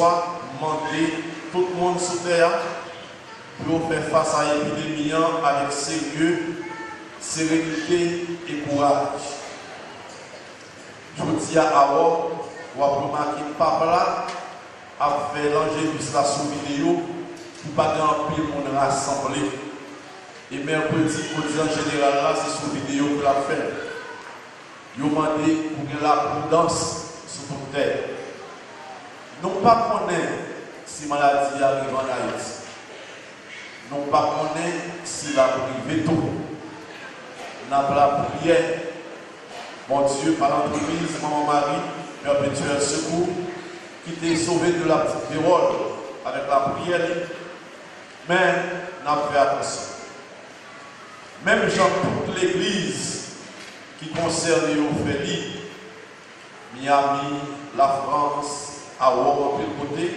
soir, demander tout le monde sur terre pour faire face à l'épidémie avec sérieux, sérénité et courage. Je vous dis à vous, vous avez remarqué que papa là a fait l'enregistrement vidéo pour pas grand pile monde rassemblé. Et mercredi, en général là, c'est sur vidéo que l'a fait. Ils ont demandé pour la prudence sur toute terre. Non pas connaître si la maladie arrive en Haïti. Non pas connaître si la privé tout. Nous avons la prière. Mon Dieu, par l'entreprise, Maman Marie, perpétuel secours, qui t'est sauvé de la petite vérole avec la prière. Mais nous avons fait attention. Même dans toute l'église qui concerne l'Ophélie, Miami, la France, à Rome, de côté,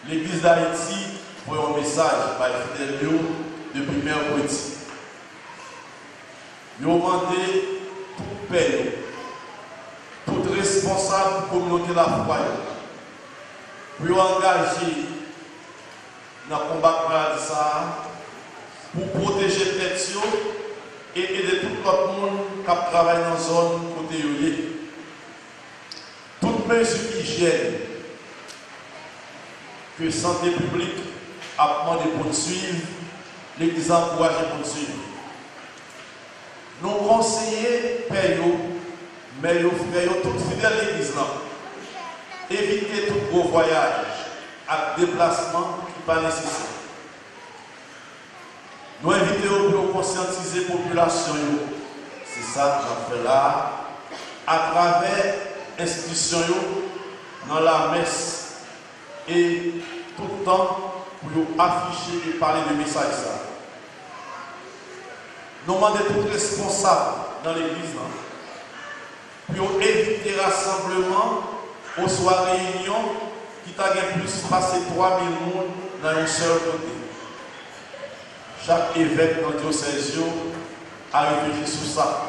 l'église d'Haïti fait un message par Fidèle depuis mercredi. Ils ont demandé tout père, tout responsable de la communauté de la foi, pour engager dans le combat de ça, pour protéger les têtes et aider tout le monde qui travaille dans la zone côté yé. Toutes mesures d'hygiène que santé publique a demandé pour suivre, l'Église a encouragé pour suivre. Nous conseillons, payons, mais nous faisons tout fidèle à l'Église. Évitez tout gros voyage et déplacement qui n'est pas nécessaire. Nous invitons pour conscientiser la population. C'est ça que j'en fais là, à travers l'institution, dans la messe, et tout le temps pour afficher et parler de message. Nous demandons tout responsable dans l'église pour éviter le rassemblement aux soirées réunions qui t'a plus passé 3000 personnes dans un seul côté. Chaque évêque dans le diocèse a réfléchi sur ça.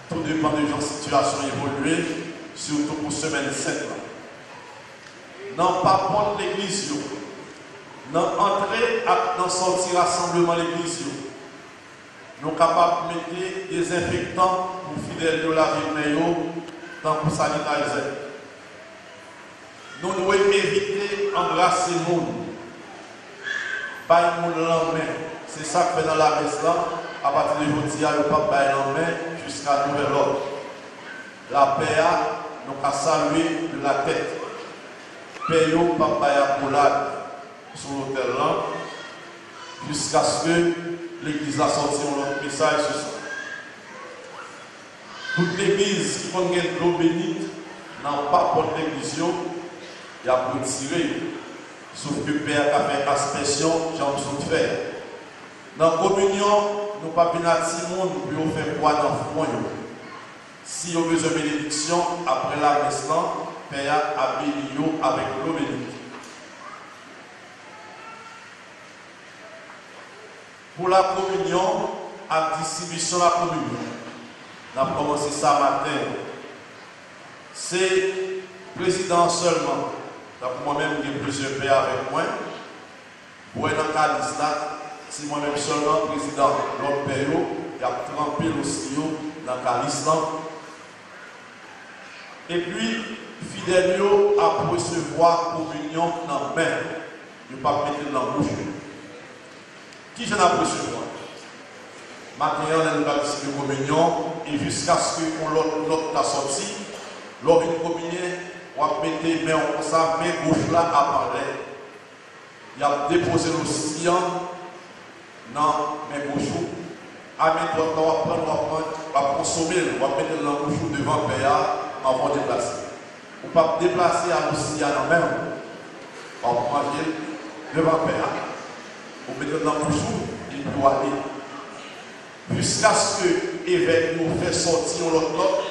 Tout dépend de la situation évoluée, surtout pour semaine 7. Non pas contre l'église, non entrer et non sortir rassemblement l'église. Nous sommes capables de mettre des infectants pour fidèles de la vie dans le sanitaire. Nous devons éviter d'embrasser le monde. Pas le monde en main. C'est ça que fait dans la messe là. À partir de aujourd'hui, il n'y a pas de main jusqu'à nouvel ordre. La paix, nous avons salué de la tête. Paix, papa et poulade sur l'hôtel là. Jusqu'à ce que l'église a sorti un message sur ça. Toute l'église qui contient de l'eau bénite n'a pas pour l'église, il y a pour tirer. Sauf que le Père a fait aspersion, j'en suis fait. Dans la communion, nous ne pouvons pas faire monde pour faire quoi dans le fond. Si on a besoin de bénédiction, après la messe, le Père a béni avec l'eau bénite. Pour la communion, à distribution de la communion, on a commencé ça matin. C'est le président seulement. Donc moi-même, j'ai plusieurs pères avec moi. Pour être dans le cas c'est moi-même seulement président de l'autre père, il y a trempé aussi dans le calice. Et puis, fidèle à recevoir communion dans la main. Il ne pas mettre dans la bouche. Qui j'en ai recevoir? Maintenant, on a participer à la communion et jusqu'à ce que l'autre a sorti, lors d'une communion, on va mettre les mains comme ça, main gauche là à parler. Il a déposé l'océan dans main gauche. À mettre l'autre, on va consommer, on va mettre dans la bouche devant le père avant de déplacer. On ne peut pas déplacer à l'océan dans la main. On va manger devant le père. On met dans la bouche, il doit aller. Jusqu'à ce que l'évêque nous fait sortir l'autre,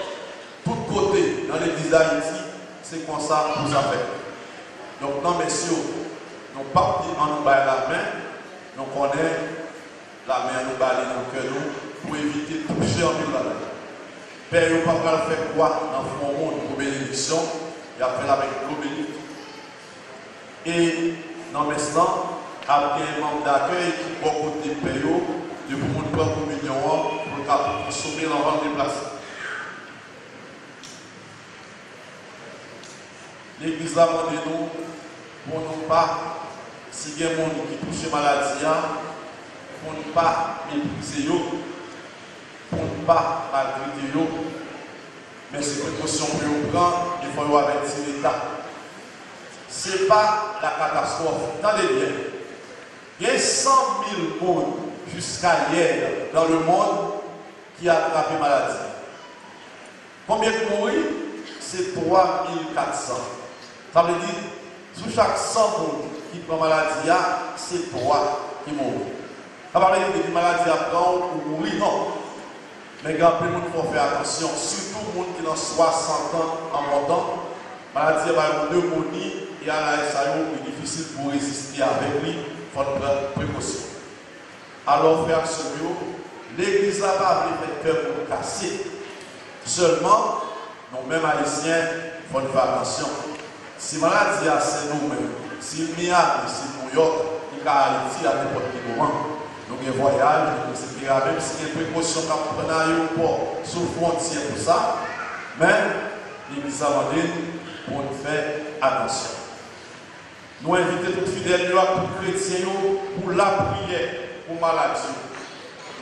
tout côté dans l'église d'Haïti, c'est comme ça que nous avons. Donc, non, messieurs, nous ne pas dit en nous bailler la main, nous connaissons la main nous bailler dans le cœur pour éviter de toucher en ville la main. Père, nous ne pas faire quoi dans le monde pour bénédiction, il a fait avec l'eau bénite. Et dans l'instant, après un membre d'accueil qui va côté payo, de pour nous prendre communion pour consommer l'envol des places. L'église a demandé nous pour ne pas, si il y a des gens qui touchent maladie, pour ne pas mépriser, pour ne pas maltraiter, mais ces précautions que nous prenons, il faut avertir l'État. Ce n'est pas la catastrophe. Attendez bien. Il y a 100 000 monde jusqu'à hier dans le monde qui a attrapé maladie. Combien de morts? C'est 3 400. Ça veut dire, sous chaque 100 monde qui prend maladie, c'est 3 qui mourent. Ça veut dire que les maladies apprennent ou mourir, non. Mais grand peu de monde faut faire attention, surtout les gens qui ont 60 ans en montant. Maladie va avoir pneumonie et à la SAO, il est difficile pour résister avec lui, il faut prendre précaution. Alors, frère Semio, l'église n'a pas fait peur pour nous casser. Seulement, nous-mêmes haïtiens, il faut faire attention. Si maladie c'est nous-mêmes, si Miami, si New York, il y a Haïti à n'importe quel moment. Donc, il y a un voyage, etc. Même si il y a une précaution qu'on prend à l'aéroport, sous frontière, tout ça, mais l'église a demandé pour nous faire attention. Nous invitons tous les fidèles, tous les chrétiens, pour la prière, pour maladie.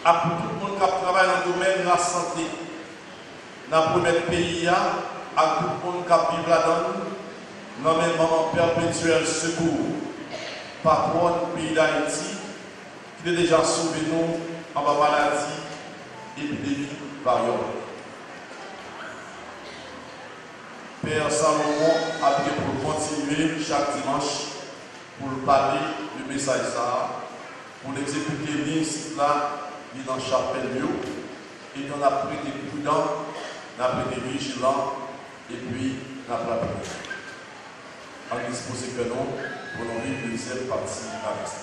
À pour tout le monde qui travaille dans le domaine de la santé. Dans le premier pays, à tout le monde qui vit là-dedans, dans le moment perpétuel secours, patron du pays d'Haïti, qui a déjà sauvé nous en maladie, épidémie, variante. Père Salomon a pris pour continuer chaque dimanche pour parler du message pour l'exécuter ici là, dans la chapelle, et on a pris des prudents, on a pris des vigilants, et puis on a pris en disposer que nous pour nous vivre une deuxième partie avec ça.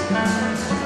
Thank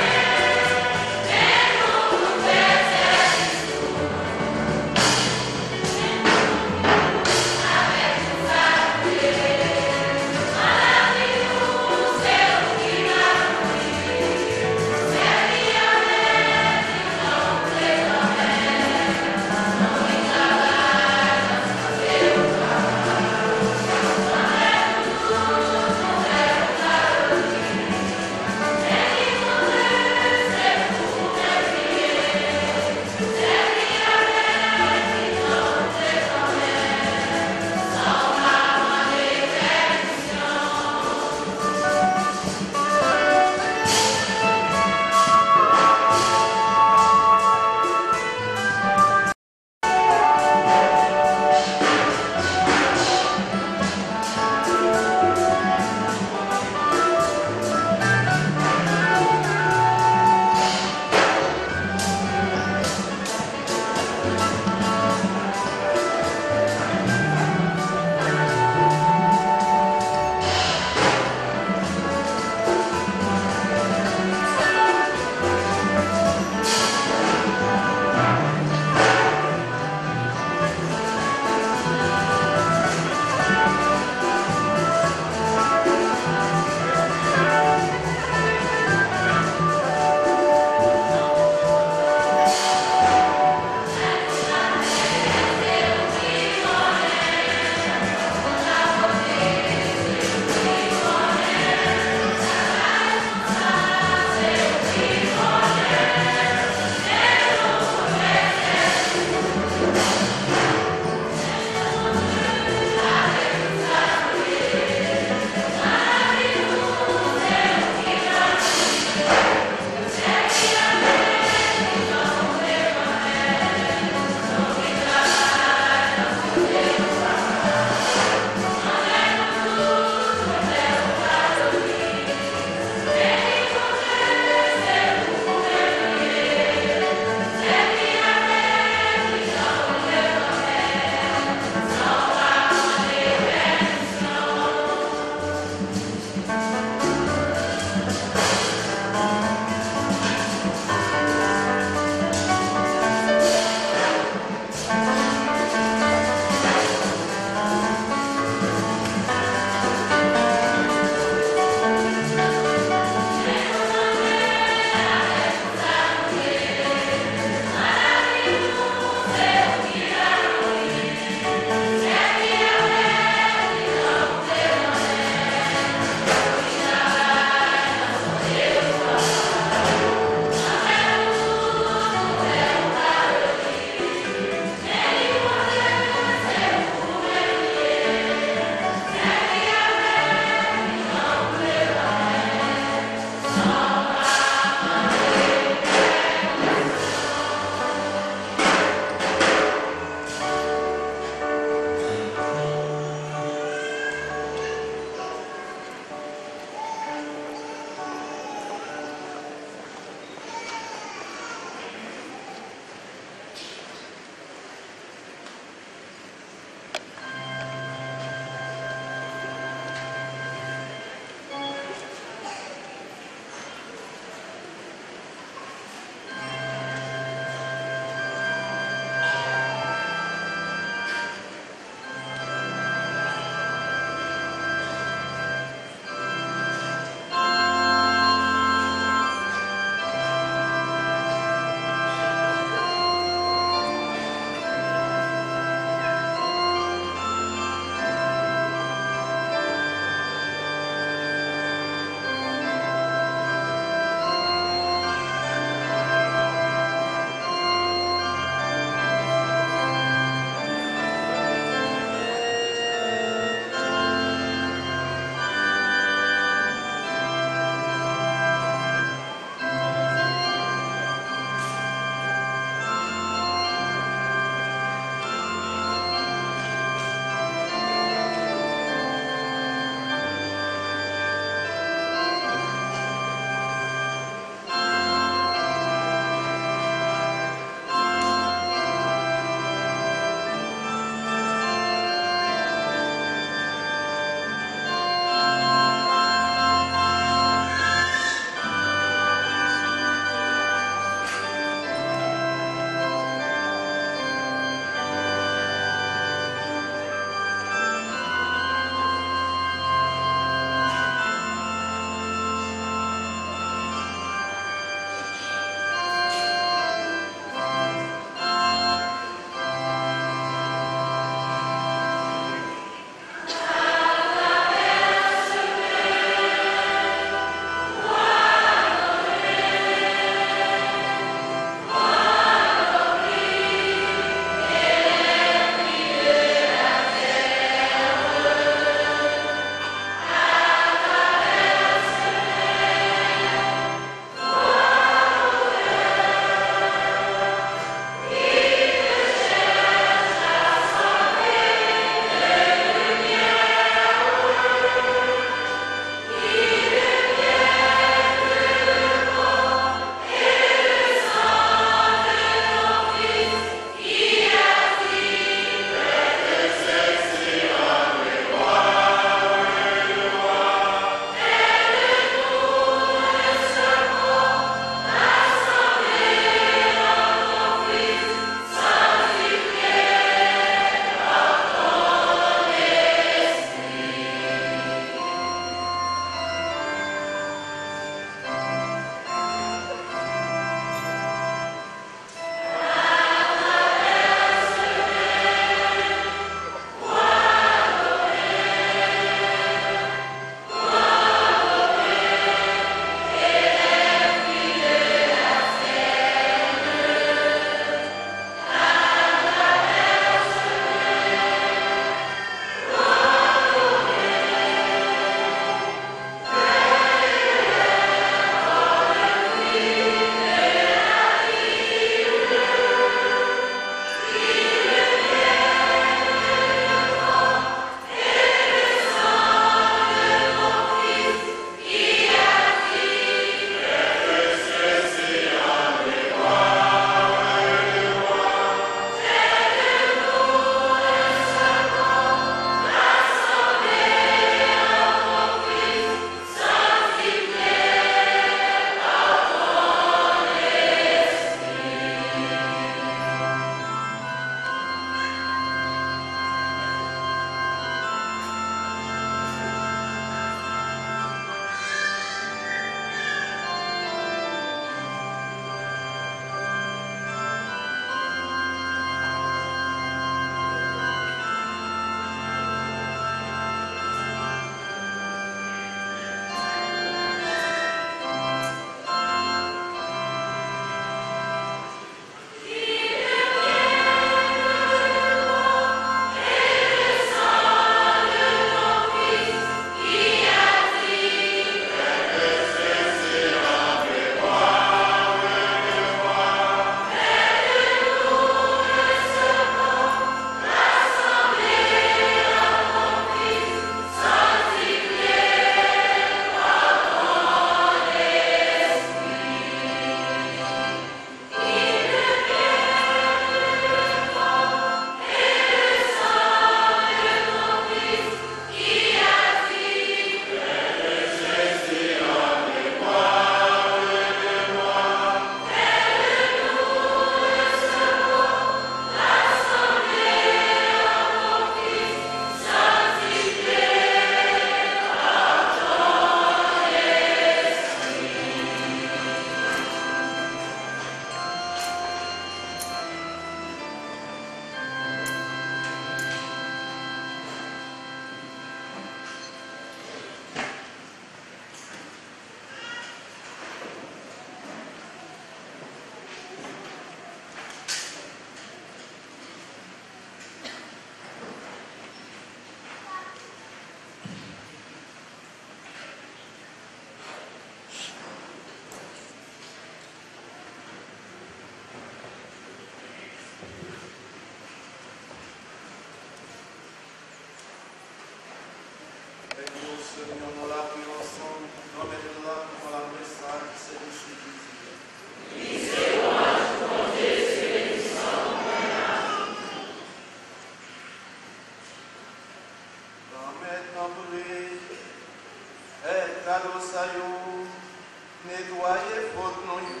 nettoyer faute non yo.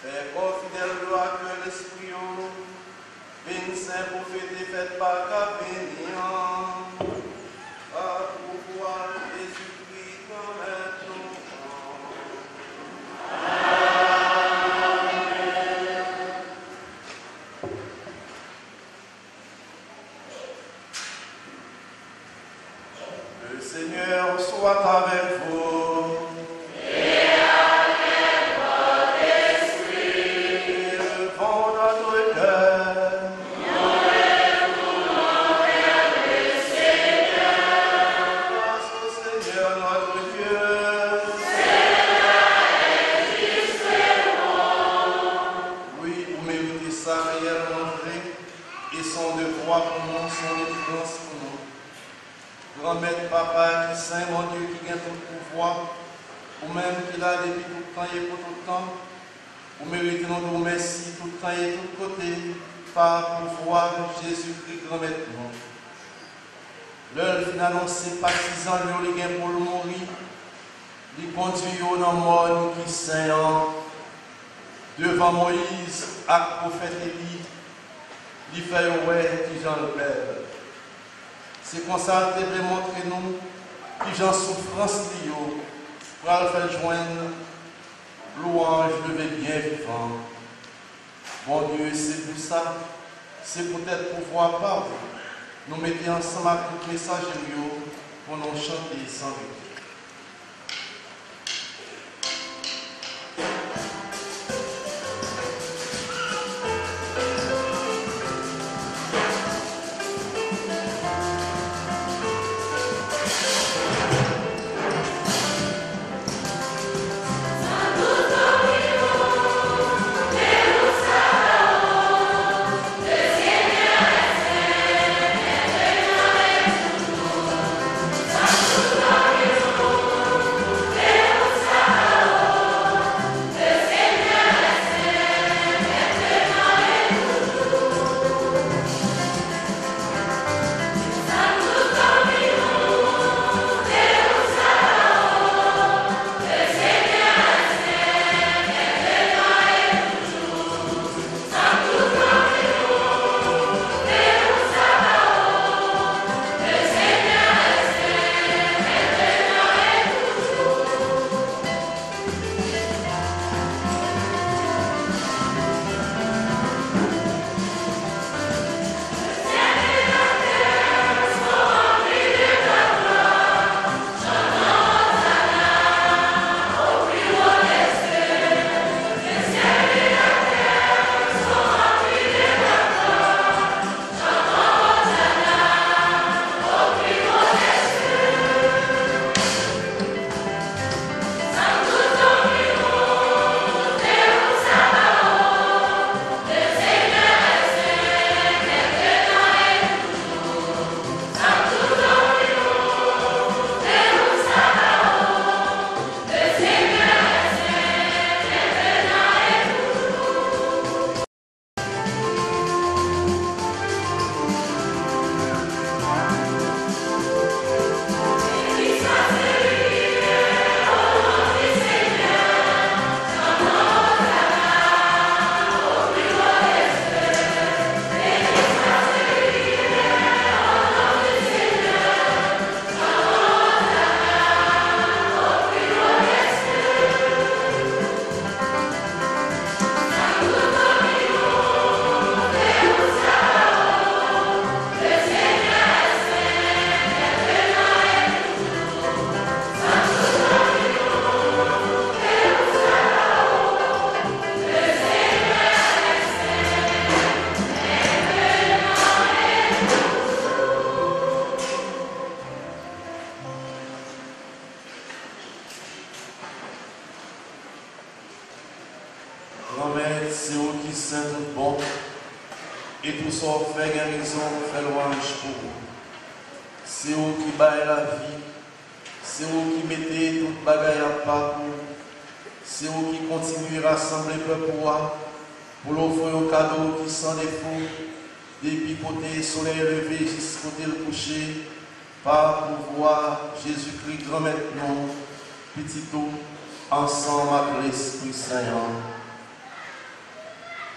Fais corps fidèle gloire que l'esprit yo. Béni saint prophète et faites par cap béniant. Par pouvoir Jésus-Christ comme nous. Le Seigneur soit avec vous. Et avec votre esprit. Élevons notre cœur. Nous retournons vers le Seigneur. Grâce au Seigneur notre Dieu. Cela est juste et bon. Oui, vous méritez ça réellement vrai et son devoir pour nous, son évidence pour nous. Grand-mère, papa, qui saint, mon Dieu, qui gagne tout pouvoir, ou même qui l'a depuis tout le temps et pour tout le temps, vous méritez nous de vous remercier tout le temps et tout côté par pouvoir de Jésus-Christ, grand-mère. L'heure fin annoncée, partisan, lui, gagne pour le mourir, lui conduit au nom mort qui saint, devant Moïse, avec le prophète Élie, lui fait ouais qui Jean le Père. C'est comme ça qu'il devrait montrer nous qui Jean souffrance liée pour le faire joindre louange de bien vivant. Bon Dieu, c'est pour ça, c'est peut-être pour voir par vous. Nous mettons ensemble avec tout message pour nous chanter sans répit. Grand-mère, c'est vous qui saint tout bon. Et tout ça fait guérison, fait louange pour vous. C'est vous qui baille la vie. C'est vous qui mettez toute bagaille à part pour vous. C'est vous qui continuez à rassembler le peuple pour l'offrir au cadeau qui sans défaut, depuis côté soleil levé jusqu'à côté le coucher, par pouvoir Jésus-Christ, grand maintenant, petit tout, ensemble avec l'Esprit Saint.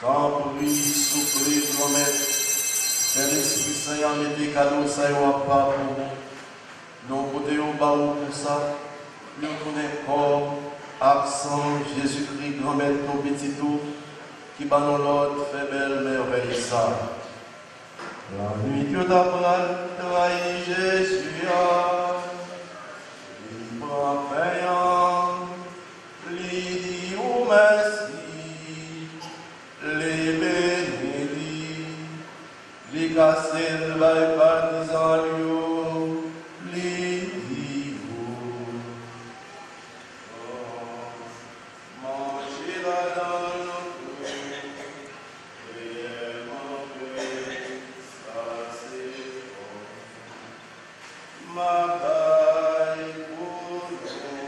Quand pour lui souffler, promettre, que l'Esprit Saint mette cadeau, ça y va pas pour nous. Côté au bas pour ça, nous connaissons corps, accent, Jésus-Christ, grand-mère, ton petit tout, qui bat nos l'autre, fait belle merveille ça. La nuit que t'apprends, trahi Jésus, libre payant, l'idi ou merci, les bénédits, les cassés, le bail partisan, l'idi ou. Mangez la dans notre ma baille pour nous.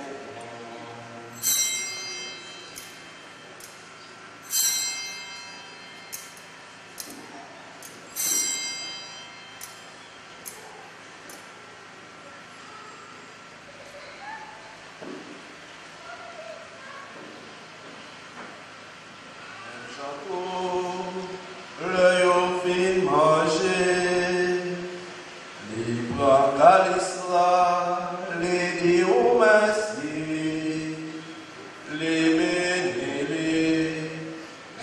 L'œil au fin manger, les bras calisla, les dieux merci, les bénélés,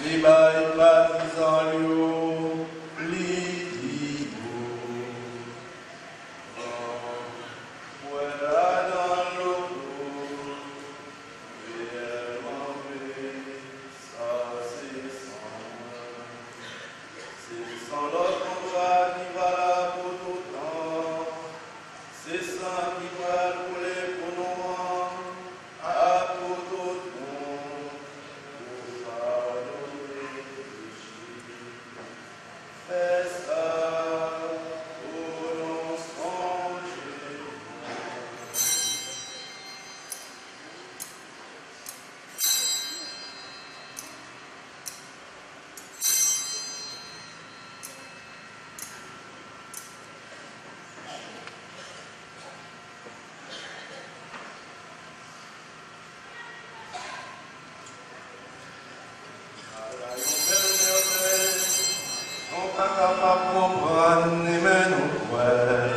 les bails partisans, les dieux. Voilà dans l'eau, réellement ça c'est sans l'autre combat qui va là pour tout temps. C'est ça qui va rouler pour nous, à pour tout le monde, pour pardonner les péchés. Fais ça pour nous songer. On pas capable de comprendre, mais nous croyons.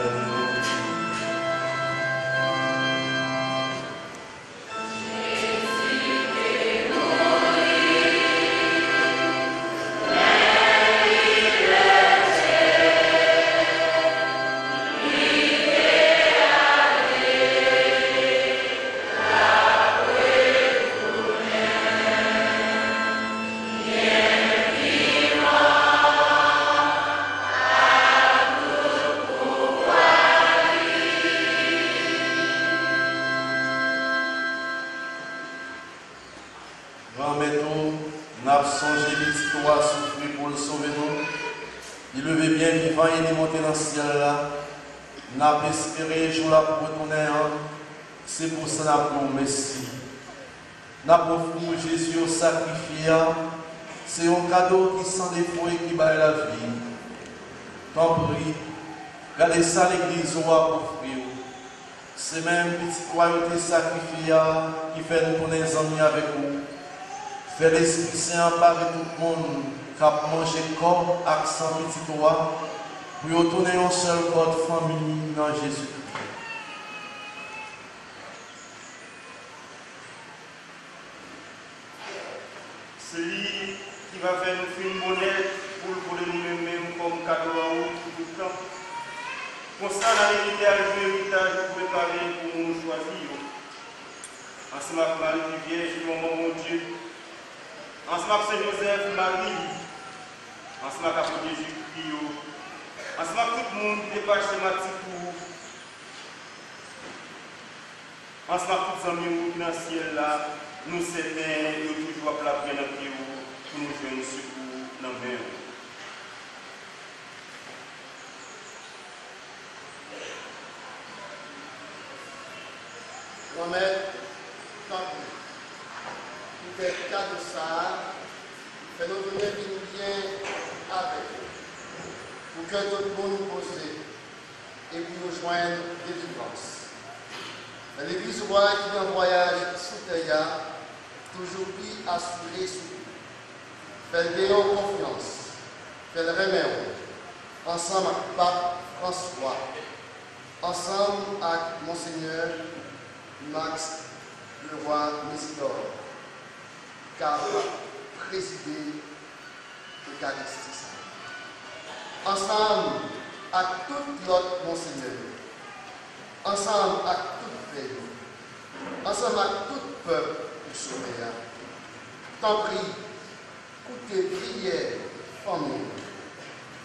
N'a songé l'histoire souffrir pour le sauver nous. Il levait bien vivant et il est monté dans le ciel là. N'a espéré jour là pour retourner. C'est pour ça n'a pour merci. N'a pour Jésus au sacrifié. C'est un cadeau qui sans défaut et qui bat la vie. Tant pis, regardez ça l'église a offrir. C'est même petite royauté sacrifiée qui fait nous tourner les amis avec vous. Fait l'Esprit Saint par tout le monde qui a mangé corps, accent petit roi, pour retourner un seul corps de famille dans Jésus-Christ. C'est lui qui va faire nous faire une bonnet pour nous-mêmes comme cadeau à vous tout le temps. Pour ça, la vérité a le héritage préparé pour nous choisir. Ensemble avec Marie Vierge, mon Dieu. Ensemble avec Saint-Joseph, Marie. Ensemble avec l'apôtre Jésus-Christ. Ensemble avec tout le monde qui est pas schématique pour vous. Ensemble avec tous les amis qui dans le ciel là, nous certains, nous toujours à la prière dans le pour nous faire un secours dans le mer. Grand-mère, tant pis. Pour faire cas de ça, fais-nous venir qui nous vient avec vous. Pour que tout le monde nous pose et puis nous joigne délivrance. L'église roi qui est en voyage sous terre, toujours plus assuré sous lui. Faites confiance, faites remède, ensemble avec Pape François, ensemble avec Monseigneur Max le roi Mésidor, car présider l'Eucharistie. Ensemble avec tout l'autre Monseigneur, ensemble avec tout pays, ensemble avec tout peuple pour sauver. T'en prie, écoutez prière, famille,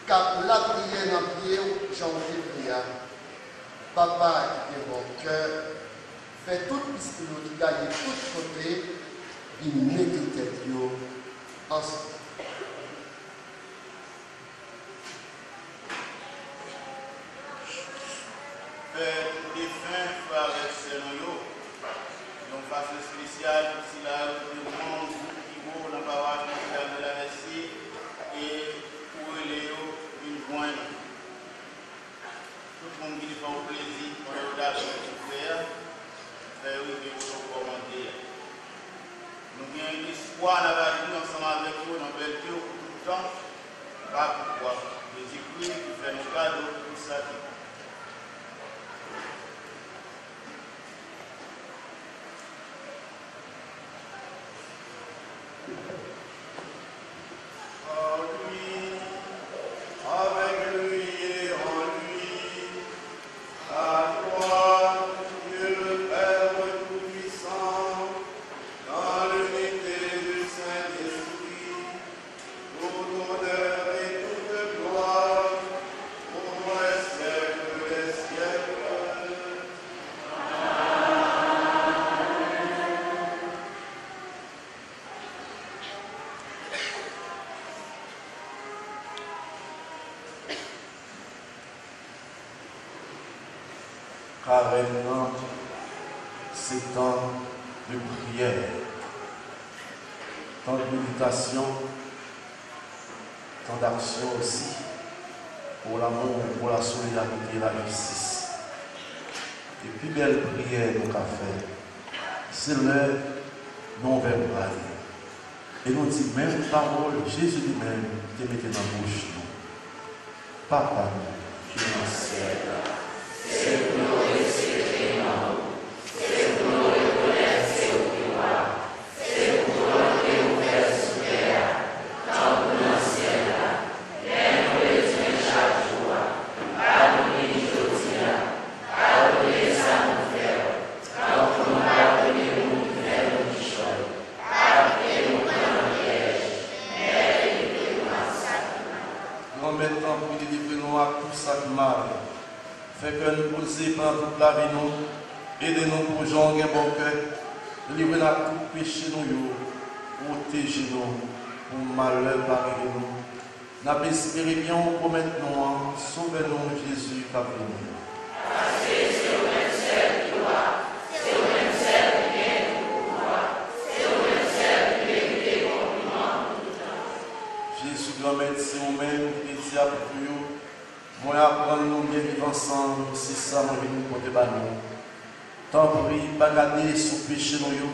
car la prière dans le pied, janvier prière. Papa qui est bon cœur, fait tout ce qui gagne de tous côtés, il met des têtes ensemble. Fait des fins, frères et sœurs, donc face spéciale, si là, le monde qui vaut la parole de la Messie et pour les une joindre. Tout le monde qui fait au plaisir, pour le date de faire, faire oui, que vous commenter. Nous avons l'espoir d'avoir vu ensemble avec vous dans belle Dieu pour tout le temps. Pas pourquoi. Jésus-Christ qui fait nos cadeaux pour ça. Car maintenant, c'est temps de prière, temps de méditation, temps d'action aussi, pour l'amour, pour la solidarité et la justice. Et plus belle prière nous avons fait, c'est l'heure non-verbale. Et nous dit même parole, Jésus lui-même, te mettez dans la bouche. Papa, qui est dans le ciel, c'est pour nous recevoir nous, c'est pour nous reconnaître ce qui va, c'est pour nous que nous faisons sous terre, tant pour nous ciel, mais nous besoin chaque jour, pardonnez nous aujourd'hui, pardonnez ça nous faire, quand pour nous pardonner nous qui faisons du choix, pardonnez nous dans le piège, mais délivrez-nous à Satan. nous maintenant pour délivrer-nous à tout ça de mal. Fait que nous poser pendant toute la vie, nous, aidez-nous pour gens qui ont bon cœur, délivrez-nous à tout péché, nous, protégez-nous, pour malheur parmi nous. Nous espérons bien pour maintenant, sauvez-nous Jésus qui a venu. Parce que c'est au même seul qui doit, c'est au même seul qui vient pour pouvoir, c'est au même seul qui mérite compliment tout le temps. Jésus, grand médecin, au même qui dit à vous, moi apprendre nous bien vivre ensemble, c'est ça, moi venir pour te battre. Tant pis, pas garder sous péché nous,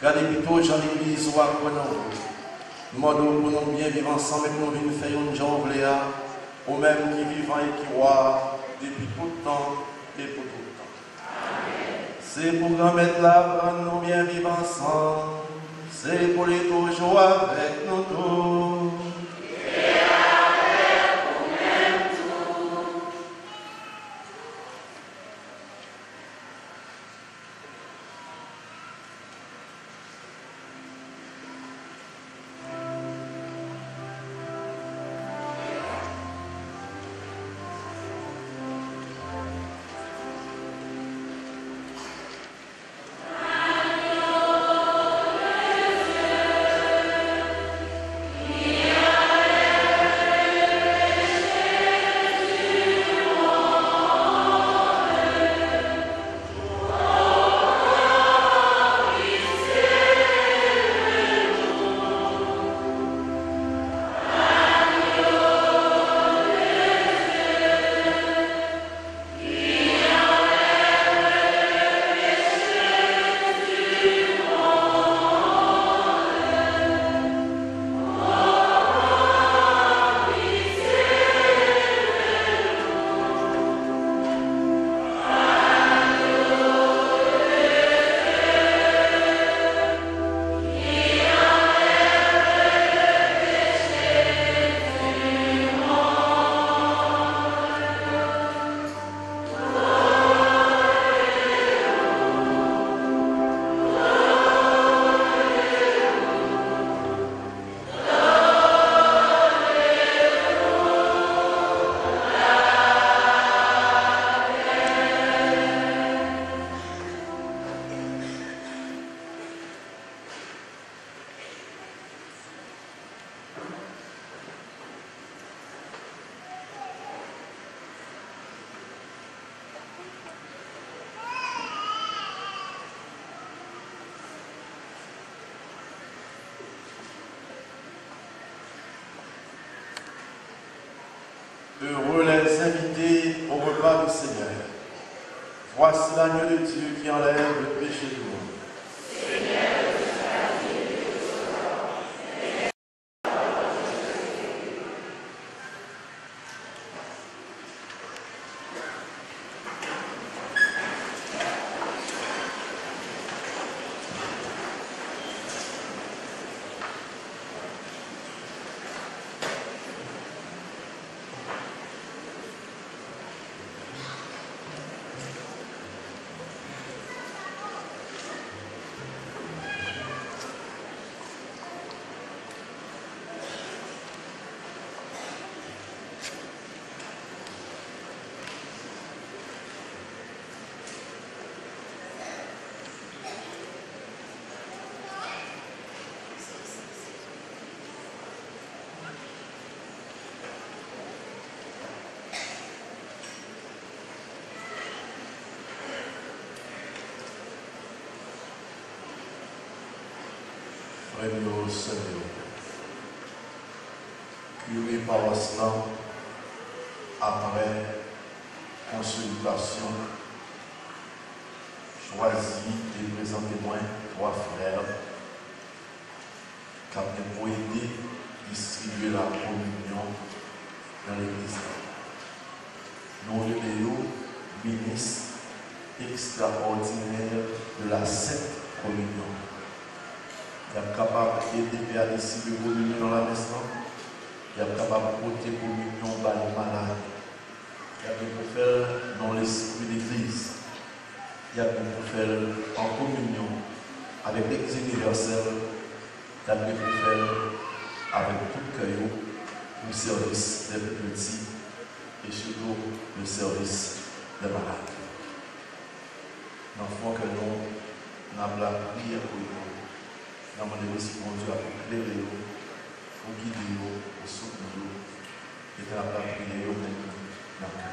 garder plutôt dans l'église ou apprendre nous. Demandons pour nous bien vivre ensemble et pour nous venir faire une jambe au même qui vivant et qui roi depuis tout le temps et pour tout le temps. C'est pour remettre là, pour nous bien vivre ensemble, c'est pour les toujours avec nous tous. Amen. Heureux les invités au repas du Seigneur. Voici l'agneau de Dieu qui enlève le péché du monde. Frère Seigneur, curé paroissial, après consultation, choisi de présenter moi 3 frères qui ont aidé à distribuer la communion dans l'église. Nous relayons ministre extraordinaire de la Sainte Communion. Il est capable d'aider à distribuer la communion dans la maison. Il est capable de porter la communion par les malades. Il est capable de faire dans l'esprit de l'église. Il est capable de faire en communion avec l'église universelle. Il est capable de faire avec tout le cœur le service des petits et surtout le service des malades. L'enfant que nous avons la prière pour nous. Nous demandons aussi pour Dieu à éclairer, pour guider, pour soutenir, et de la prière maintenant dans le cœur.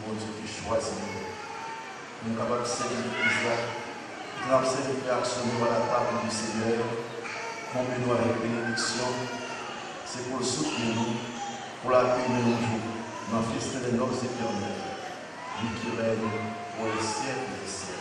Pour Dieu qui choisit. Nous sommes capables de servir l'Église, nous sommes servir à la table du Seigneur, combien avec bénédiction. C'est pour le soutenir nous, pour l'accueillir nos jours, dans le fils de nos éternels, lui qui règne pour les siècles des siècles.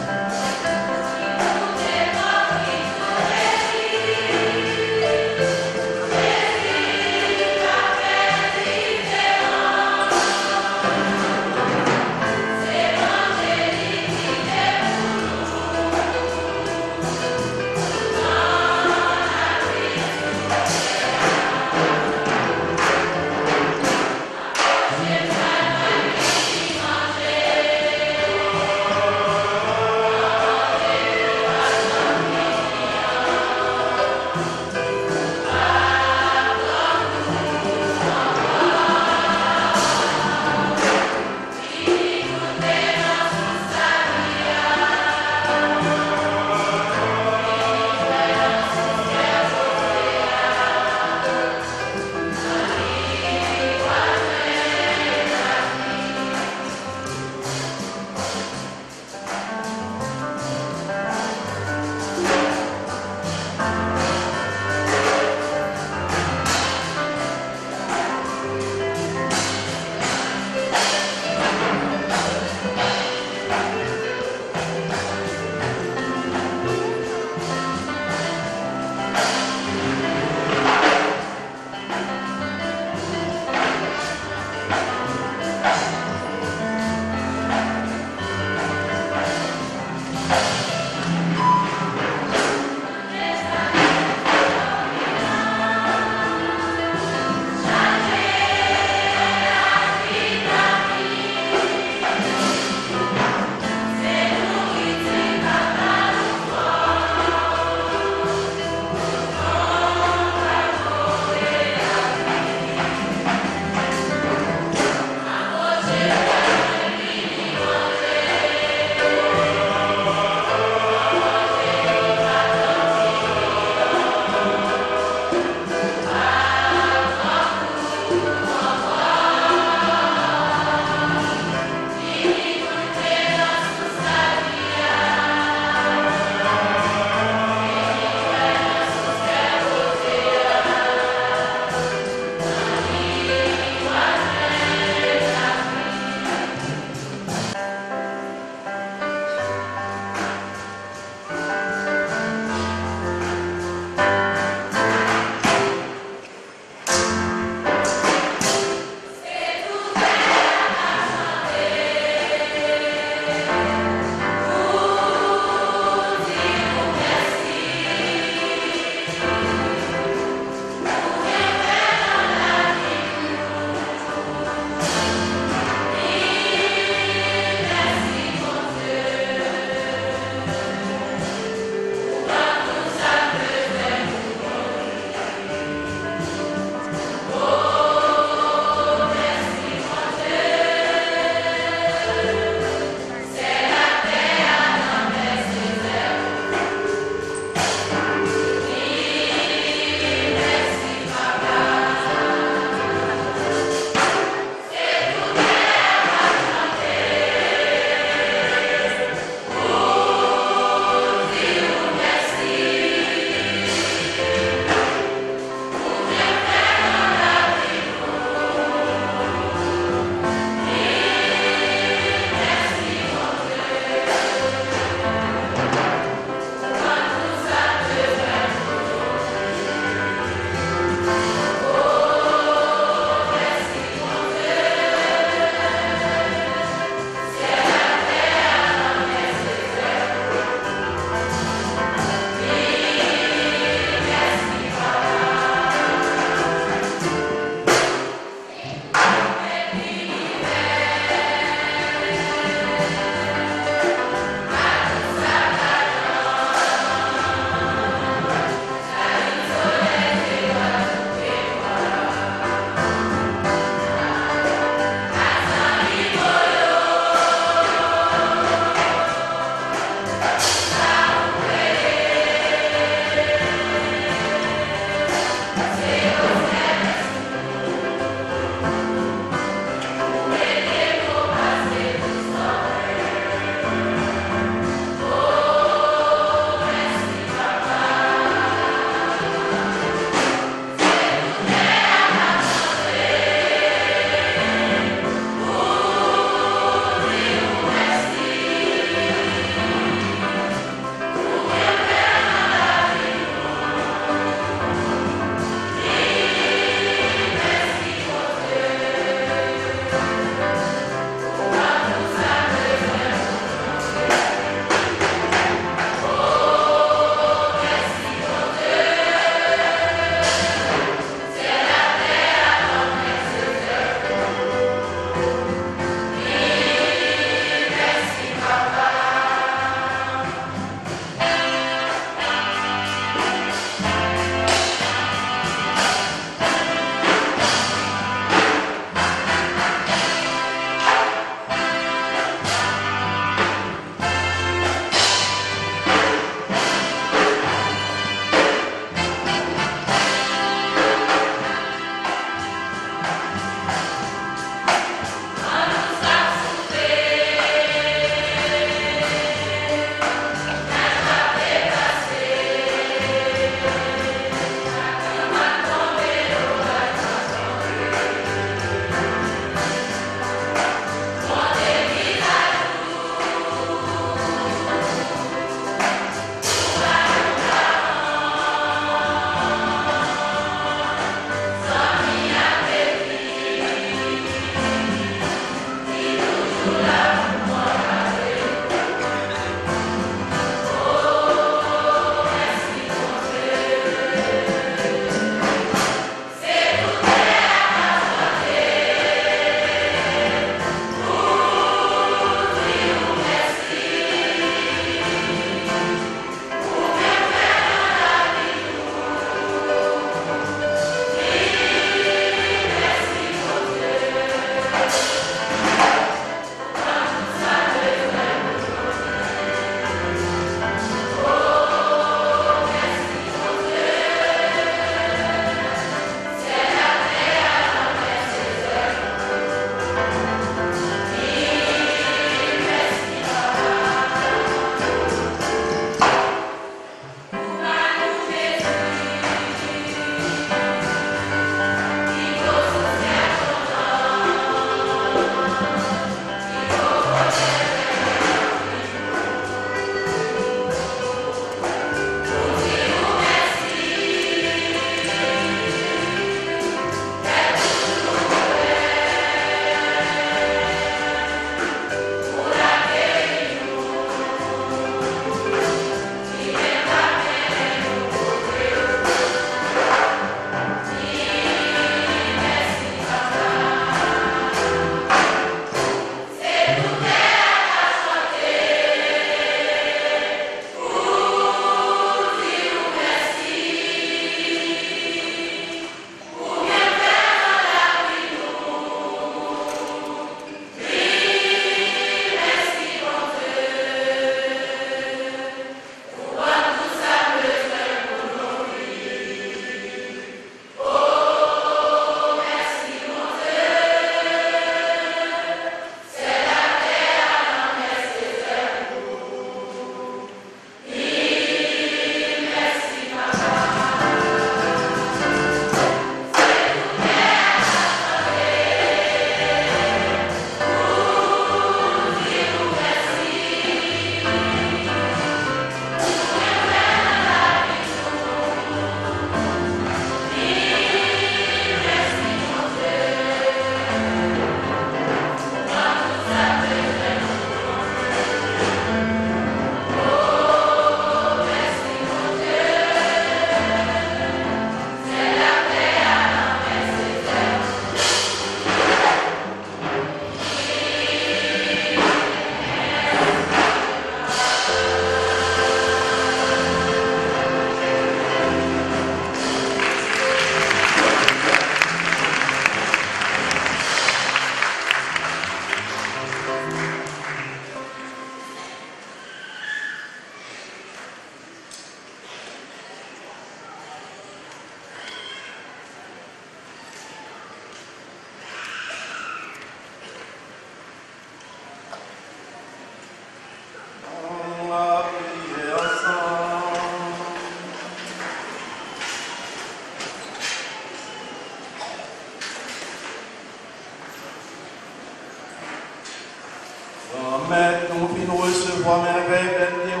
Maître, nous finissons recevoir merveille de Dieu.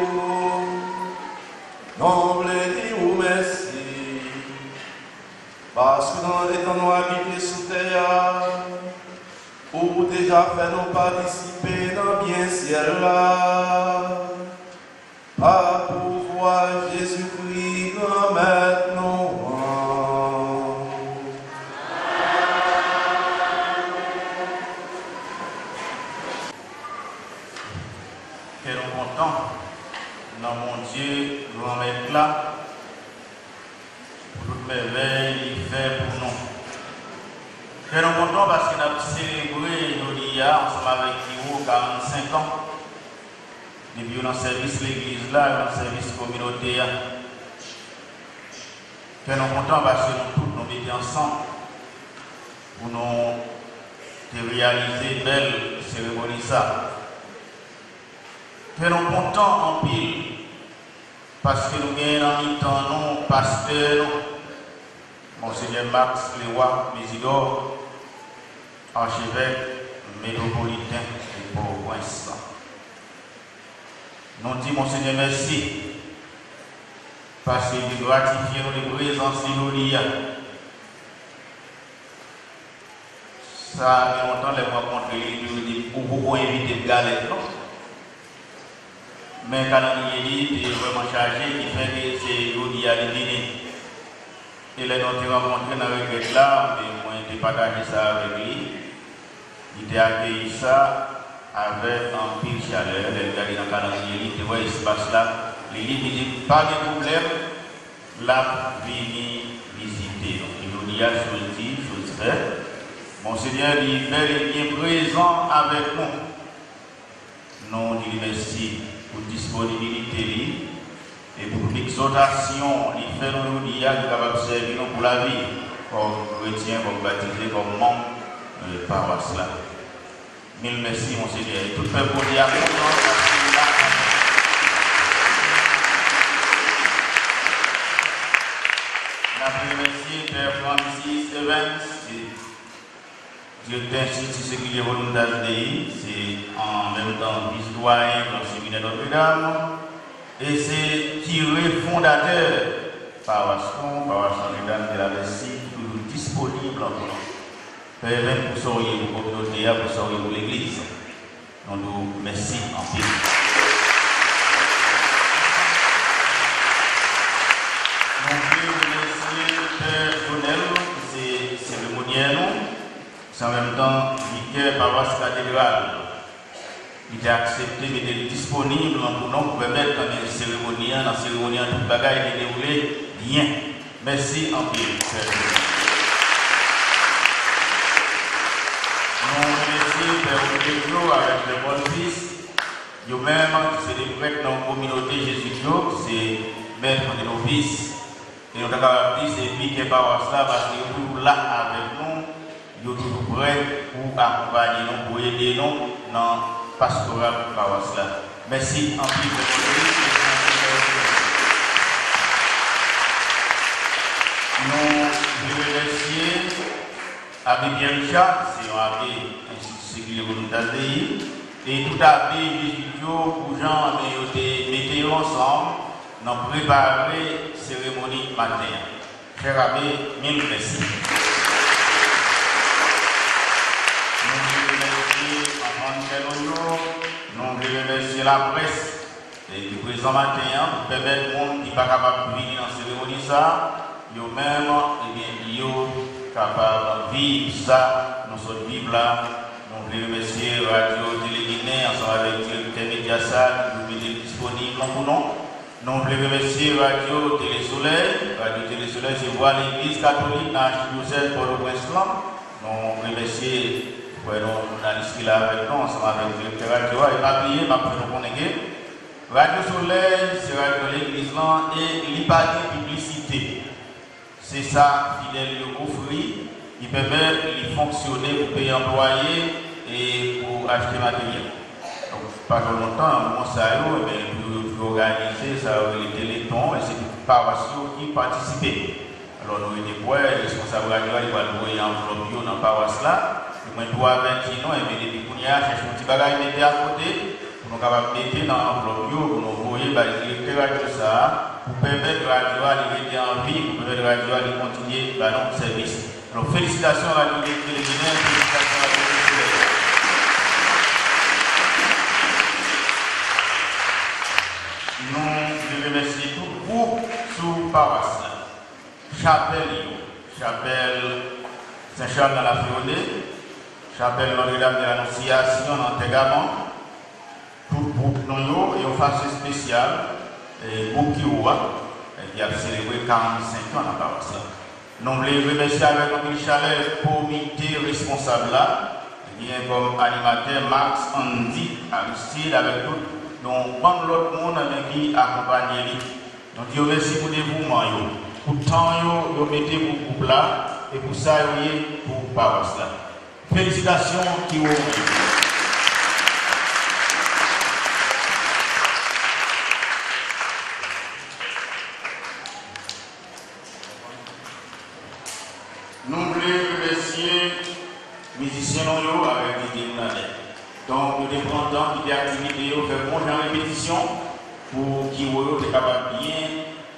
Non, vous merci. Parce que dans les temps nous habitons sous terre, ou déjà fait nous participer dans bien ciel là. Par pouvoir Jésus-Christ, grand Maître, nous. Dans mon Dieu, grand Maître là, pour toute merveille, il fait pour nous. Et nous comptons parce qu'on a célébré aujourd'hui ensemble avec vous 45 ans. Depuis dans le service de l'église là, dans le service communautaire. Et nous comptons parce que nous tous nous mettons ensemble pour nous réaliser une belle cérémonie ça. Mais nous comptons en pile parce que nous avons en mi-temps nous, pasteur, Monseigneur Max Leroy Mésidor, archevêque métropolitain de Port-au-Prince. Nous disons Monseigneur merci parce que nous gratifions les présences de nous. Ça fait longtemps que les rencontres nous beaucoup invité de galette. Mais le calendrier est vraiment chargé, qui fait que c'est aujourd'hui à dîner. Et les notes rencontrés dans le regret là, moi j'ai partagé ça avec lui. Il a accueilli ça avec un pile chaleur. Il a regardé dans le calendrier, il voit l'espace là. Il dit pas de problème, là, venir visiter. Donc il y a chose dit, chose faite. Monseigneur, il est bel et bien présent avec nous. Nous disons merci pour disponibilité et pour l'exhortation, il fait nous dire qu'il est capable de servir pour la vie, comme chrétien, comme baptisé, comme membre de paroisse là. Mille merci, mon Seigneur. Et tout le peuple dit à vous, la merci, Père Francis Evans, directeur institut séculier volontaire d'EI, c'est en même temps vice-doyen dans le séminaire Notre-Dame, et c'est tiré fondateur paroisse Notre-Dame de la Vessie, toujours disponible en nous. Père, même pour sourire pour la communauté, pour sourire pour l'église. On nous merci en paix. Nous remercier Père Jonel, c'est cérémoniel. C'est en même temps vicaire paroisse cathédrale. Il a accepté d'être disponible pour nous pour permettre dans la cérémonie, tout le bagage de dérouler bien. Merci en paix. Nous remercions Père Rodrigo avec le bon fils. Yo-même, c'est des prêtres dans la communauté Jésus-Christ, c'est maître de nos fils. Et nous avons dit c'est vicaire paroisse là parce qu'il est toujours là avec nous. Nous sommes toujours prêts pour accompagner nous, pour aider nous dans le pastoral de paroisse là. Merci en plus de nous remercier Abbé Pierre Richard, c'est un abbé institut séculier volontaire et tout abbé Jésus pour gens mettez ensemble, nous préparer la cérémonie matin. Cher abbé, mille merci. Nous remercions la presse et du présent matin pour permettre aux gens qui ne sont pas capables de venir dans la cérémonie, eux-mêmes, ils sont capables de vivre ça, nous sommes vivre là. Nous remercions Radio Télé-Guinée ensemble avec le directeur Mediasat qui nous est disponible pour nous. Nous remercions Radio Télé-Soleil. Radio Télé-Soleil, c'est voir l'église catholique dans l'archidiocèse Port-au-Prince. Nous remercions. On a discuté là avec nous, ensemble avec le directeur radio, et pas oublier, ma nous connaître. Radio Soleil, c'est Radio l'église là, et il n'y a pas de publicité. C'est ça, fidèle le offrir, il permet de fonctionner pour payer employés et pour acheter matériel. Donc, pas longtemps, on ça pour organiser ça, les télétons, et c'est toute paroisse qui participe. Alors, nous avons des points, les responsables radio, ils vont louer un enveloppe dans la paroisse là. moi dois avec nous et mais depuis qu'on y a chercher un petit bagage mettre à côté pour nous capable mettre dans l'enveloppe pour nous voyer bah directeur radio ça pour permettre radio à rester en vie pour permettre radio à continuer bah notre service. Alors félicitations à Radio Télévision, félicitations à Radio Télévision. Nous remercions tout le groupe sous paroisse. Chapelle Saint-Charles dans la Féodée, Chapelle Notre-Dame de l'Annonciation dans Tegamon, tout le groupe nous et une façon spéciale, le groupe qui a célébré 45 ans dans la paroisse. Nous voulons remercier avec notre chaleur le comité responsable là, bien comme animateur Max Andy Aristide avec tout. Donc, bon l'autre monde qui accompagne lui. Donc, je remercie pour le dévouement, pour le temps que vous mettez pour le groupe là, et pour ça, pour la paroisse là. Félicitations qui vous Nous voulons remercier les musiciens avec Didier Mouladet. Donc, nous devons prendre des activités, faire monter en répétition pour qu'ils soient capables de bien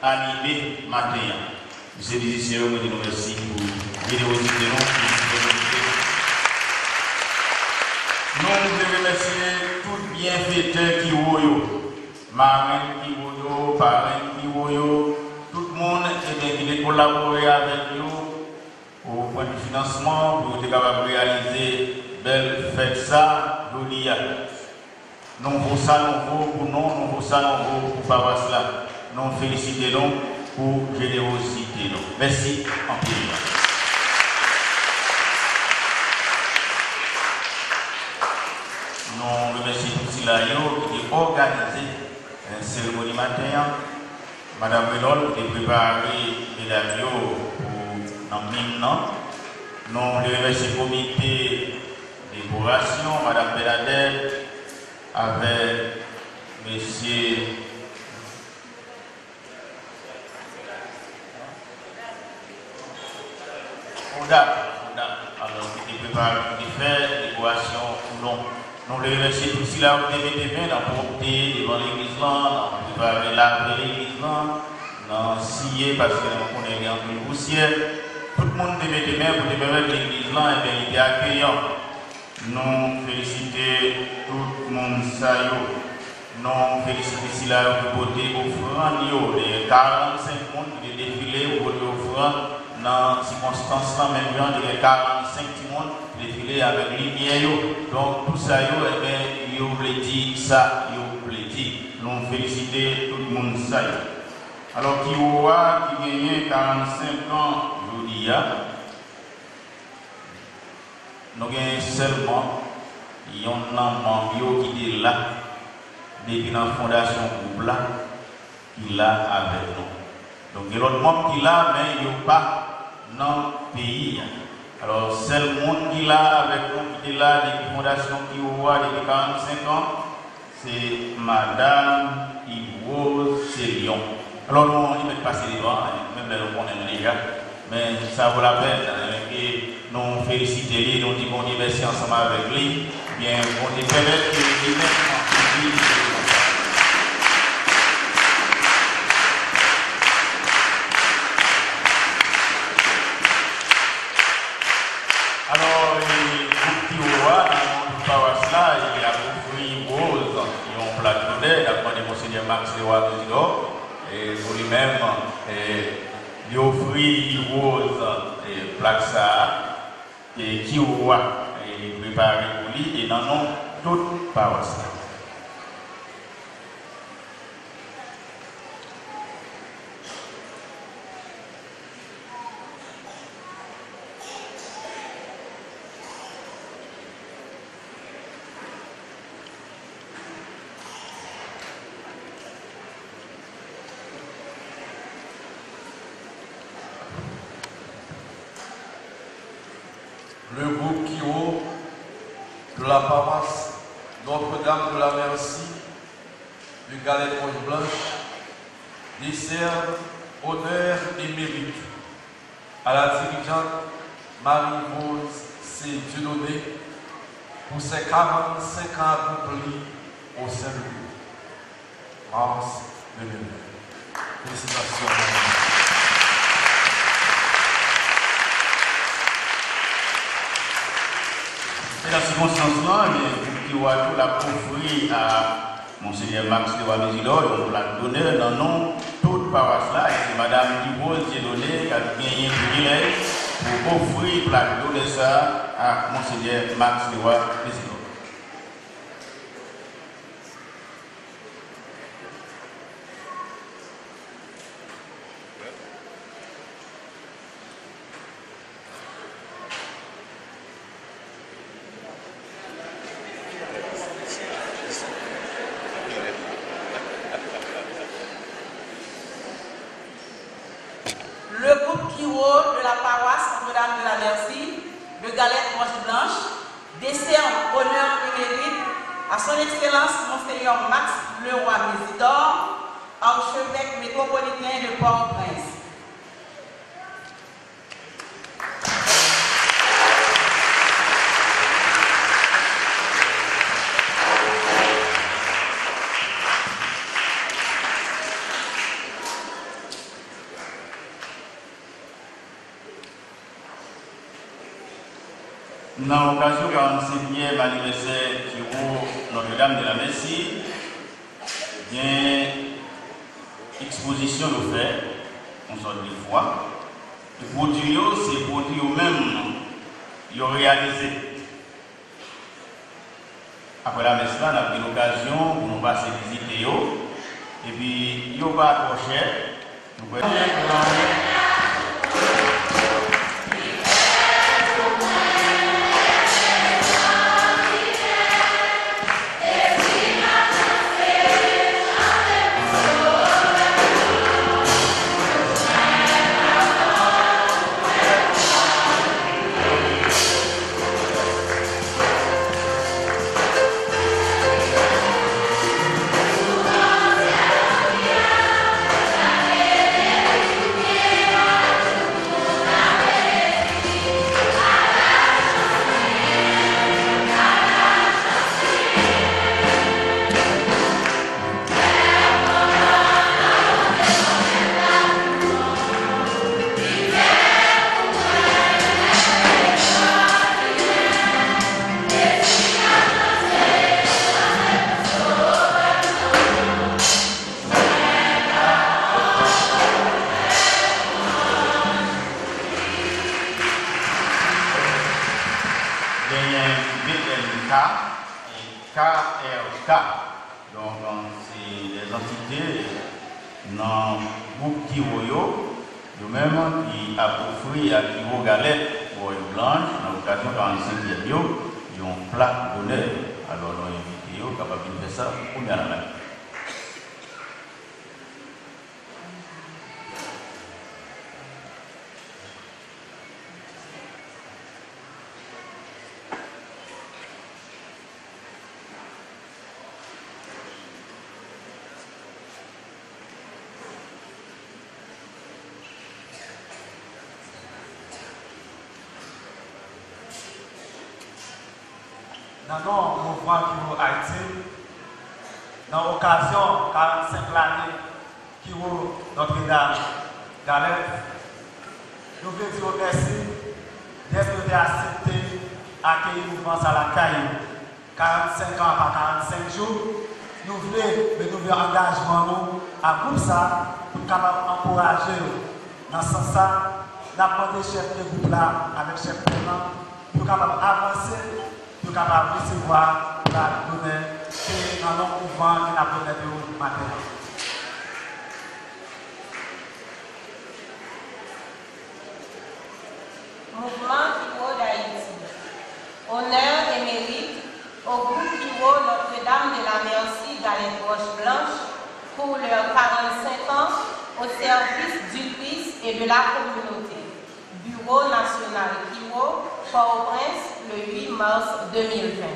animer le matin. Monsieur les musiciens, nous vous remercions pour la générosité. Nous voulons remercier tous les bienfaiteurs qui sont marraines qui sont parrains qui sont tout le monde qui a collaboré avec nous au point de financement pour être capable de réaliser belle fête ça, jolie. Nous voulons ça nouveau pour nous, nous voulons ça nouveau pour paroisse là. Nous félicitons pour générosité. Merci en plus. Nous remercions tous ceux qui ont organisé une cérémonie matin. Madame Velol qui a préparé mesdames pour dans mine. Nous remercions le comité de décoration, Madame Bernadette, avec Monsieur Oda, alors qui prépare, qui fait décoration ou non. Nous les remercions tous ceux qui ont été dans porter devant l'église là, dans préparer laver l'église là, dans scier parce que nous connaissons un peu de poussière. Tout le monde devait des mains pour permettre l'église là et bien il était accueillant. Nous félicitons tout le monde ça nous félicitons si là pour voter offrande les 45 monde qui défilé pour voter offrande dans ces circonstances là même gens il y a 45 monde défilé avec lumière donc tout ça et bien yo voulait dire ça yo voulait dire nous félicitons tout le monde ça alors qui aura qui gagne 45 ans aujourd'hui nous avons seulement un membre qui est là depuis la fondation groupe là qui est là avec nous. Donc il y a l'autre monde qui est là mais il n'y a pas dans le pays. Alors c'est le monde qui est là avec nous qui est là depuis la fondation qui est depuis 45 ans, c'est Madame Ivo Célion. Alors nous on y met passer devant, même là nous connaissons déjà, mais ça vaut la peine. Et nous félicitons lui, nous disons bon Dieu merci ensemble avec lui. Bien, on est permettre que alors, le groupe qui voit dans le paroisse là, il y a offert rose, ils ont platonné, d'après le Monseigneur Max Leroy et pour lui-même, il a offert rose et plaque ça, et qui voit, et préparé pour lui, et dans nous, toute paroisse là. Le groupe Kiro de la paroisse Notre-Dame de la Merci du Galette Rouge Blanche décerne honneur et mérite à la dirigeante Marie-Rose c'est Dieudonné pour ses 45 ans accomplis au sein de Dieu. Mars 2020. Félicitations. Et dans ce circonstance-là, qui va tout la confrérie à Monseigneur Max Leroy Mésidor, on l'a donné dans le nom toute paroisse là, et c'est Madame Dibose Dieudonné qui a gagné le privilège pour offrir, pour la donner ça à Monseigneur Max Leroy Mésidor. De la paroisse Notre-Dame de la Merci, de Galette Roche Blanche, décerne honneur et mérite à son Excellence Monseigneur Max Leroy Mésidor, archevêque métropolitain de Port-au-Prince. Dans l'occasion 45e anniversaire qui vaut Notre-Dame de la Merci, il y a une exposition de fait, on sort des fois. Les produits, c'est les produits eux-mêmes qui ont réalisé. Après la messe, on a pris l'occasion pour nous passer visiter. Et puis, il n'y a pas trop cher. KRK. Donc, c'est des entités dans le groupe Kiroyo, eux-mêmes qui a offert à Kiro Galette pour une blanche, dans l'occasion 45e, ils ont un plat d'honneur. Alors, nous invitons capable de faire ça pour bien la main. Dans le mouvement qui Haïti, dans l'occasion 45 l'année qui Notre-Dame Galette, nous voulons dire merci d'être accepté accueillir le mouvement à la caille. 45 ans par 45 jours, nous voulons engagement à groupe ça pour capable encourager dans ce sens ça, d'apporter chef de groupe là avec chef de plan pour capable avancer. Nous sommes capables de recevoir la donnée et dans nos mouvements qui n'a pas de matériel. Mouvement Kiwo d'Haïti. Honneur et mérite au groupe Kiwo Notre-Dame de la Merci Galette Roche Blanche pour leurs 45 ans au service du Christ et de la communauté. Bureau national Kiwo, Port-au-Prince, le 8 mars 2020.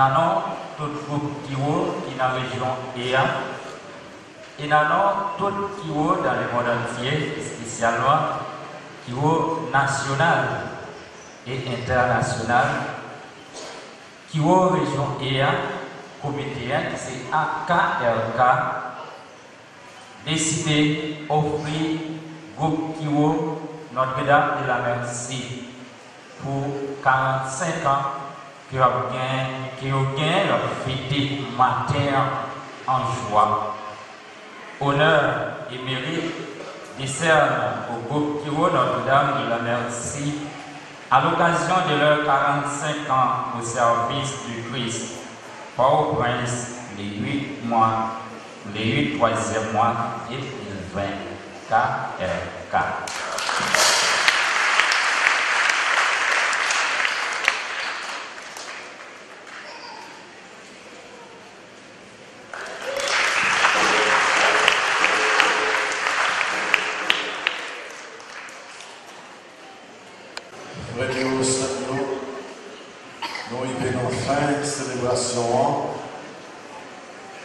non tout groupe qui est dans la région EA, et non tout qui est dans le monde entier, spécialement qui est national et international, qui est région EA, comité qui c'est AKRK, décidé d'offrir groupe qui est Notre-Dame de la Merci pour 45 ans qui ont gagné leur fête matin en joie. Honneur et mérite décernent au groupe qui est Notre-Dame de la Merci à l'occasion de leurs 45 ans au service du Christ. Port-au-Prince, les 8 troisième mois 2020, KRK. Nous arrivons enfin à célébration.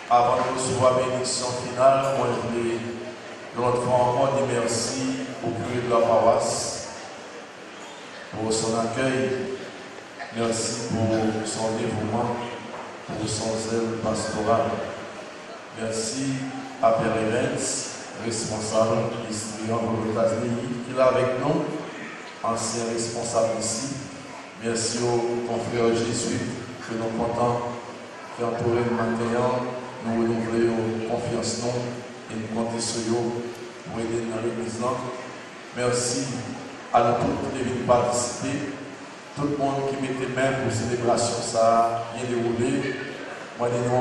Avant de recevoir la bénédiction finale, moi je voulais notre fois encore dire merci au curé de la paroisse pour son accueil. Merci pour son dévouement, pour son zèle pastoral. Merci à Père Evans, responsable distribuant pour les États-Unis, qui est là avec nous, ancien responsable ici. Merci aux confrères jésuites que nous comptons qui entourent le matin. Nous renouvelons confiance et nous comptons sur eux pour aider dans l'église. Merci à nous tous qui viennent participer. Tout le monde qui mettait main pour la célébration, ça a bien déroulé. Moi, je dis un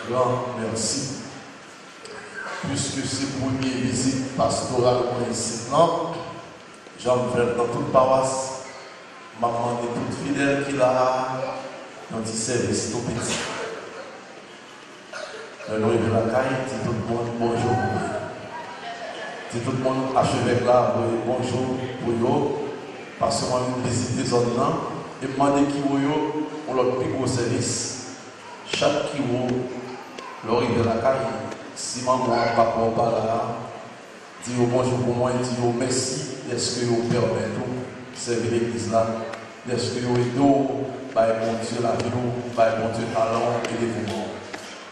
grand merci. Puisque c'est la première visite pastorale pour ici, j'en vais dans toute paroisse. Je demande à tout fidèle qui a dans le service tout petit. Le nom de la caille, dit tout le monde bonjour. Dit tout le monde archevêque là, bonjour pour eux. Parce que moi, je visite les zones là et demander qui on leur plus gros service. Chaque qui l'arrivée de la caille, si maman, papa, pas là, dit bonjour pour moi, dit merci, est-ce que vous permettez de servir l'église là, est-ce que vous aidez, par mon Dieu, la vie, par mon Dieu, talent et dévouement.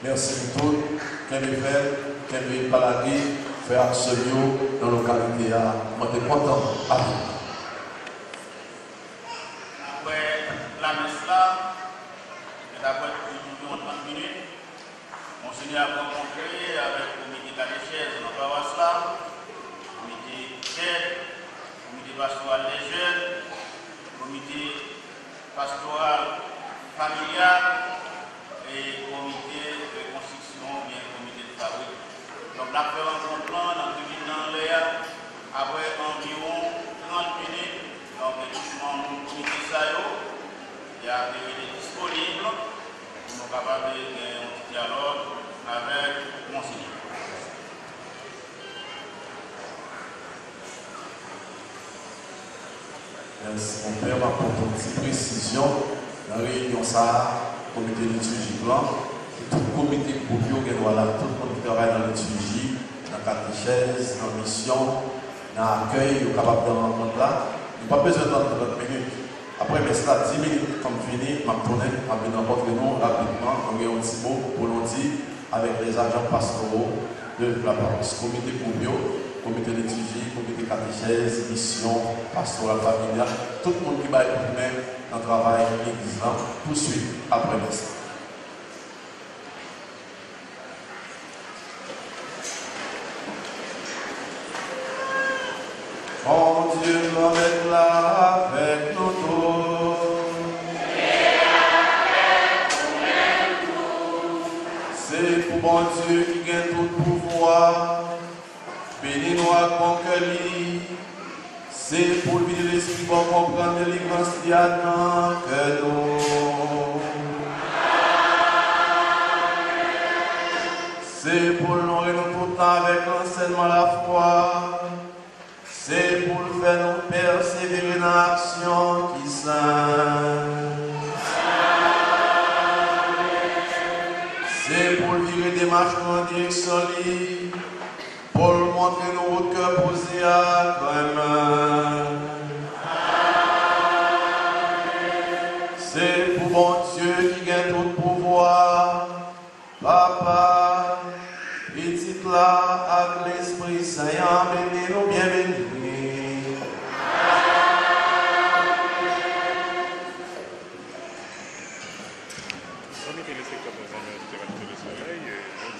Merci à tous, qui veut faire, qui veut balader, faire absolument dans la localité. Je suis content à vous. Après la messe là, d'après nous 30 minutes, Monseigneur a rencontré avec le comité catéchèse dans la paroisse là, le comité chaîne, le comité pastoral des jeunes, le comité pastoral familial et le comité de construction, bien le comité de fabrique. Donc la rencontre dans l'air, après environ 30 minutes, donc le comité SAIO, il y a des disponibles pour nous capables de faire un petit dialogue avec Monseigneur. Merci mon père, m'apporte une petite précision. Dans la réunion, ça, comité liturgique blanc, tout le comité groupe, tout le monde qui travaille dans la liturgie, dans la catéchèse, dans la mission, dans l'accueil, capable de rencontrer là. Il n'y a pas besoin d'attendre 30 minutes. Après, mais cela 10 minutes, comme fini, je vais tourner, je vais n'importe nous rapidement, on a un petit mot pour nous dire avec les agents pastoraux de la paroisse, comité groupe, comité liturgie, comité catéchèse, mission, pastorale familiale, tout le monde qui va être même dans le travail de l'église là, tout de suite après ça. Mon Dieu, l'homme est là avec nous tous. C'est pour bon Dieu qui gagne tout pouvoir. Bénis-nous à conquérir. C'est pour lui l'esprit pour comprendre les grands stiadans que nous. C'est pour nous réunir tout le temps avec l'enseignement à la foi. C'est pour le faire nous persévérer dans l'action qui saint. démarche en direction lui, pour montrer nos cœurs posés à même. C'est pour bon Dieu qui gagne tout pouvoir, Papa, petit là, avec l'Esprit Saint, bénis-nous, bien bénis.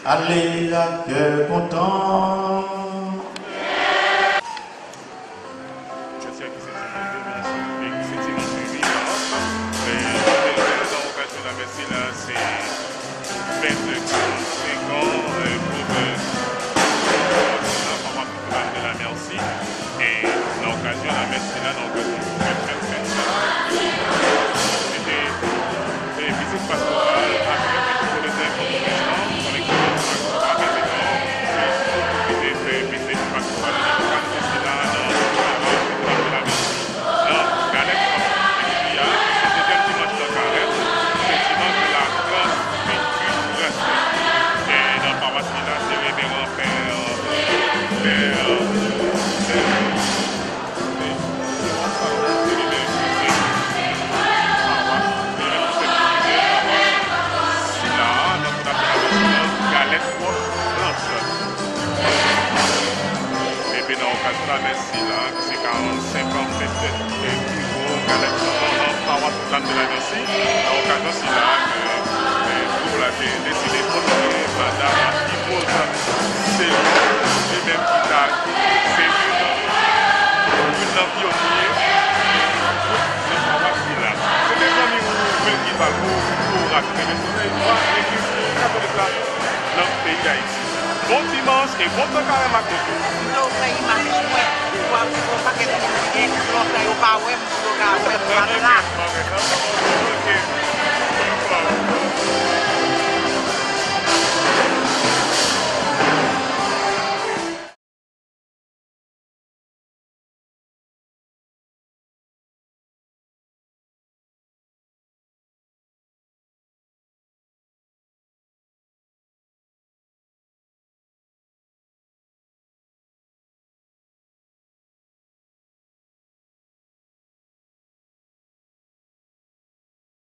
Alléluia, cœur content. Je sais que c'est effectivement suivi. L'occasion de la merci là, c'est 25 ans pour la de la merci. Et l'occasion de la merci là, c'était une visite pastorale avec le président son excellence. Merci là, c'est 45 ans de la merci. L'occasion c'est là que pour la décider de prolonger madame c'est lui-même qui t'a c'est une pionnier. C'est des amis qui va pour raconter l'église catholique là dans le pays d'Haïti. Bon dimanche et bon temps carrément à côté.